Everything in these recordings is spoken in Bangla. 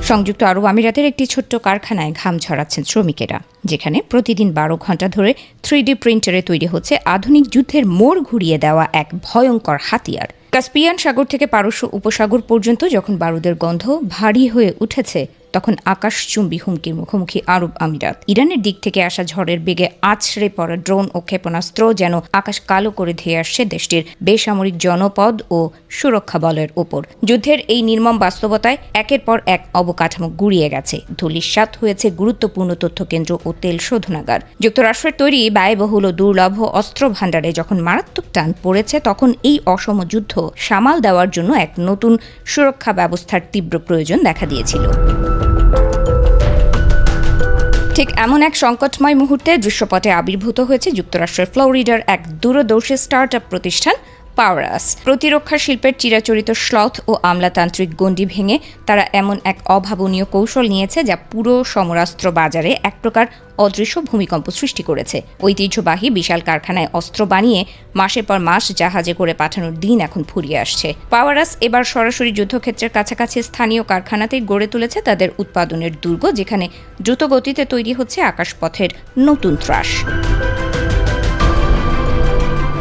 সংযুক্ত আরব আমিরাতের একটি ছোট্ট কারখানায় ঘাম ঝরাচ্ছেন শ্রমিকেরা, যেখানে প্রতিদিন 12 ঘন্টা ধরে 3D প্রিন্টারে তৈরি হচ্ছে আধুনিক যুদ্ধের মোড় ঘুরিয়ে দেওয়া এক ভয়ঙ্কর হাতিয়ার। কাস্পিয়ান সাগর থেকে পারস্য উপসাগর পর্যন্ত যখন বারুদের গন্ধ ভারী হয়ে উঠেছে, তখন আকাশচুম্বী হুমকির মুখোমুখি আরব আমিরাত। ইরানের দিক থেকে আসা ঝড়ের বেগে আছড়ে পড়া ড্রোন ও ক্ষেপণাস্ত্র যেন আকাশ কালো করে ধেয়ে আসছে দেশটির বেসামরিক জনপদ ও সুরক্ষা বলের ওপর। যুদ্ধের এই নির্মম বাস্তবতায় একের পর এক অবকাঠামো গুড়িয়ে গেছে, ধূলিসাৎ হয়েছে গুরুত্বপূর্ণ তথ্যকেন্দ্র ও তেল শোধনাগার। যুক্তরাষ্ট্রের তৈরি ব্যয়বহুল ও দুর্লভ অস্ত্র ভাণ্ডারে যখন মারাত্মক টান পড়েছে, তখন এই অসম যুদ্ধ সামাল দেওয়ার জন্য এক নতুন সুরক্ষা ব্যবস্থার তীব্র প্রয়োজন দেখা দিয়েছিল। ঠিক এমন এক সংকটময় মুহূর্তে দৃশ্যপটে আবির্ভূত হয়েছে যুক্তরাষ্ট্রের ফ্লোরিডার এক দূরদর্শী স্টার্টআপ প্রতিষ্ঠান পাওয়ারাস। প্রতিরক্ষা শিল্পের চিরাচরিত স্লথ ও আমলাতান্ত্রিক গণ্ডি ভেঙে তারা এমন এক অভাবনীয় কৌশল নিয়েছে যা পুরো সমরাস্ত্র বাজারে এক প্রকার অদৃশ্য ভূমিকম্প সৃষ্টি করেছে। ঐতিহ্যবাহী বিশাল কারখানায় অস্ত্র বানিয়ে মাসের পর মাস জাহাজে করে পাঠানোর দিন এখন ফুরিয়ে আসছে। পাওয়ারাস এবার সরাসরি যুদ্ধক্ষেত্রের কাছাকাছি স্থানীয় কারখানাতেই গড়ে তুলেছে তাদের উৎপাদনের দুর্গ, যেখানে দ্রুত গতিতে তৈরি হচ্ছে আকাশপথের নতুন ত্রাস।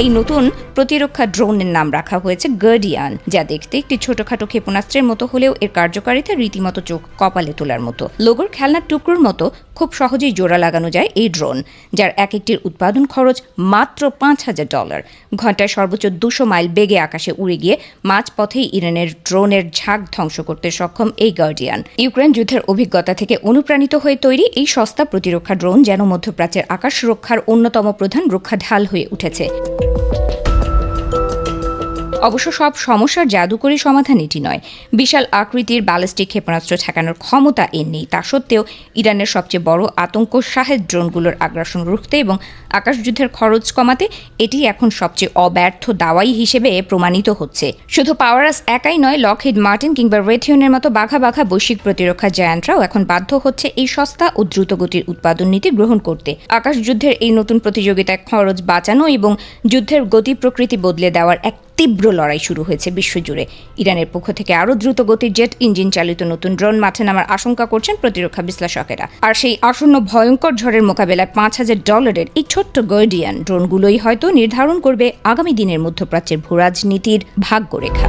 এই নতুন প্রতিরক্ষা ড্রোনের নাম রাখা হয়েছে গার্ডিয়ান, যা দেখতে একটি ছোটখাটো ক্ষেপণাস্ত্রের মতো হলেও এর কার্যকারিতা রীতিমতো চোখ কপালে তোলার মতো। লোগোর খেলনার টুকরোর মতো খুব সহজেই জোড়া লাগানো যায় এই ড্রোন, যার এক একটির উৎপাদন খরচ মাত্র $5,000। ঘন্টায় সর্বোচ্চ 200 মাইল বেগে আকাশে উড়ে গিয়ে মাঝপথেই ইরানের ড্রোনের ঝাঁক ধ্বংস করতে সক্ষম এই গার্ডিয়ান ইউক্রেন যুদ্ধের অভিজ্ঞতা থেকে অনুপ্রাণিত হয়ে তৈরি এই সস্তা প্রতিরক্ষা ড্রোন যেন মধ্যপ্রাচ্যের আকাশ রক্ষার অন্যতম প্রধান রক্ষা ঢাল হয়ে উঠেছে। অবশ্য সব সমস্যার জাদুকরী সমাধান এটি নয়। বিশাল আকৃতির ব্যালিস্টিক ক্ষেপণাস্ত্র ঠেকানোর ক্ষমতা এর নেই। তা সত্ত্বেও ইরানের সবচেয়ে বড় আতঙ্ক শাহেদ ড্রোনগুলোর আগ্রাসন রুখতে এবং আকাশযুদ্ধের খরচ কমাতে এটি এখন সবচেয়ে অব্যর্থ দাওয়াই হিসেবে প্রমাণিত হচ্ছে। শুধু পাওয়ারাস একাই নয়, লকহিড মার্টিন কিংবা রেথিয়নের মতো বাঘা বাঘা বৈশ্বিক প্রতিরক্ষা জায়ান্টরাও এখন বাধ্য হচ্ছে এই সস্তা ও দ্রুতগতির উৎপাদন নীতি গ্রহণ করতে। আকাশযুদ্ধের এই নতুন প্রতিযোগিতায় খরচ বাঁচানো এবং যুদ্ধের গতি প্রকৃতি বদলে দেওয়ার এক তীব্র লড়াই শুরু হয়েছে বিশ্বজুড়ে। ইরানের পক্ষ থেকে আরও দ্রুত গতির জেট ইঞ্জিন চালিত নতুন ড্রোন মাঠে নামার আশঙ্কা করছেন প্রতিরক্ষা বিশ্লেষকেরা। আর সেই আসন্ন ভয়ঙ্কর ঝড়ের মোকাবেলায় $5,000 এই ছোট্ট গার্ডিয়ান ড্রোনগুলোই হয়তো নির্ধারণ করবে আগামী দিনের মধ্যপ্রাচ্যের ভূরাজনীতির ভাগ্যরেখা।